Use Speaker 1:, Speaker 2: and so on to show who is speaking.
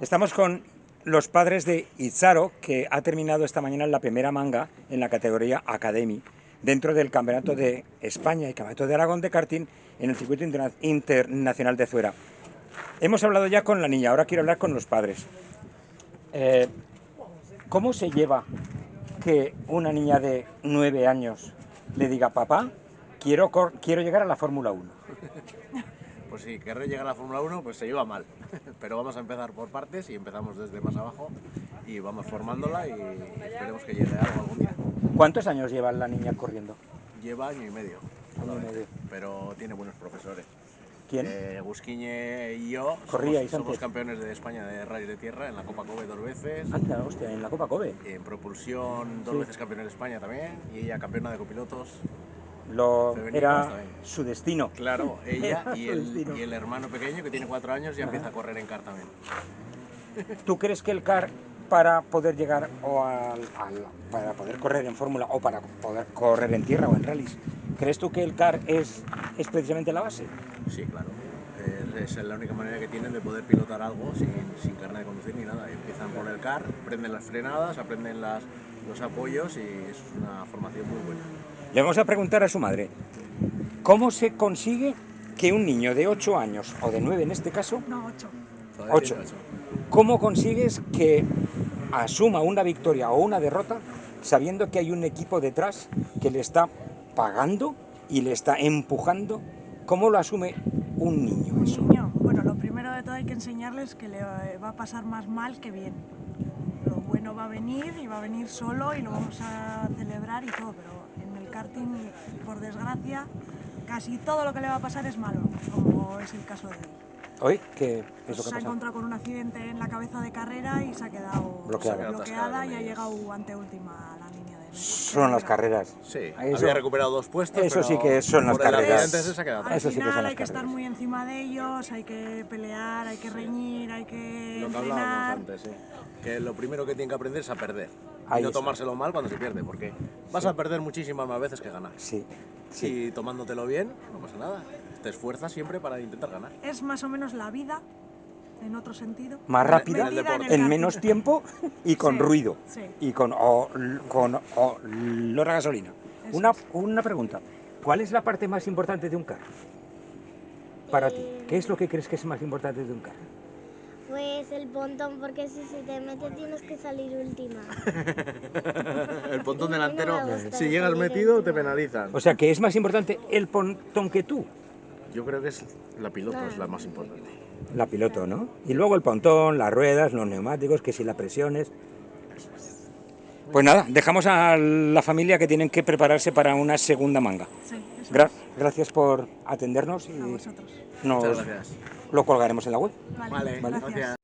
Speaker 1: Estamos con los padres de Itzaro, que ha terminado esta mañana en la primera manga en la categoría Academy, dentro del Campeonato de España y Campeonato de Aragón de karting en el Circuito Internacional de Zuera. Hemos hablado ya con la niña, ahora quiero hablar con los padres. ¿Cómo se lleva que una niña de 9 años le diga, papá, quiero llegar a la Fórmula 1?
Speaker 2: Pues si querré llegar a la Fórmula 1, pues se lleva mal. Pero vamos a empezar por partes y empezamos desde más abajo y vamos formándola y esperemos que llegue a algo algún día.
Speaker 1: ¿Cuántos años lleva la niña corriendo?
Speaker 2: Lleva año y medio.
Speaker 1: Año y medio.
Speaker 2: Pero tiene buenos profesores.
Speaker 1: ¿Quién?
Speaker 2: Gusquiñe y yo somos campeones de España de rally de tierra en la Copa Kobe 2 veces.
Speaker 1: Anda, hostia, en la Copa Kobe.
Speaker 2: En propulsión 2 veces campeona de España también y ella campeona de copilotos.
Speaker 1: Era su destino.
Speaker 2: Claro, ella y el hermano pequeño que tiene 4 años ya empieza a correr en kart también.
Speaker 1: ¿Tú crees que el kart, para poder llegar para poder correr en fórmula o para poder correr en tierra o en rallies, crees tú que el kart es precisamente la base?
Speaker 2: Sí, claro. Es la única manera que tienen de poder pilotar algo sin carnet de conducir ni nada. Empiezan por el kart, aprenden las frenadas, aprenden los apoyos y es una formación muy buena.
Speaker 1: Le vamos a preguntar a su madre, ¿cómo se consigue que un niño de 8 años, o de 9 en este caso?
Speaker 3: No, 8.
Speaker 1: 8. ¿Cómo consigues que asuma una victoria o una derrota sabiendo que hay un equipo detrás que le está pagando y le está empujando? ¿Cómo lo asume un niño eso?
Speaker 3: Bueno, lo primero de todo hay que enseñarles que le va a pasar más mal que bien. Lo bueno va a venir y va a venir solo y lo vamos a celebrar y todo, pero en el karting, por desgracia, casi todo lo que le va a pasar es malo, como es el caso de él.
Speaker 1: ¿Hoy? ¿Qué es lo que
Speaker 3: Se ha encontrado con un accidente en la cabeza de carrera y se ha quedado bloqueada y ha llegado anteúltima a la línea de meta.
Speaker 1: Son las carreras.
Speaker 2: Sí, había recuperado 2 puestos,
Speaker 1: eso sí que son las carreras.
Speaker 3: Al final hay que estar muy encima de ellos, hay que pelear, hay que reñir, hay que entrenar.
Speaker 2: Lo que hablábamos antes, sí. Que lo primero que tienen que aprender es a perder. Y no tomárselo mal cuando se pierde, porque vas a perder muchísimas más veces que ganar.
Speaker 1: Sí.
Speaker 2: Y tomándotelo bien, no pasa nada. Te esfuerzas siempre para intentar ganar.
Speaker 3: Es más o menos la vida, en otro sentido.
Speaker 1: Más rápida, en menos tiempo y con ruido.
Speaker 3: Sí.
Speaker 1: Y con olor a gasolina. Una pregunta. ¿Cuál es la parte más importante de un carro? Para ti. ¿Qué es lo que crees que es más importante de un carro?
Speaker 4: Pues el pontón, porque si se te mete tienes que salir última.
Speaker 2: El pontón delantero, si llegas metido te penalizan.
Speaker 1: O sea, que es más importante el pontón que tú.
Speaker 2: Yo creo que es la piloto, es la más importante.
Speaker 1: La piloto, ¿no? Y luego el pontón, las ruedas, los neumáticos, que si la presión es... Pues nada, dejamos a la familia que tienen que prepararse para una segunda manga.
Speaker 3: Sí,
Speaker 1: gracias por atendernos y
Speaker 3: a vosotros.
Speaker 2: Muchas gracias.
Speaker 1: Lo colgaremos en la web.
Speaker 3: Vale.
Speaker 2: Gracias.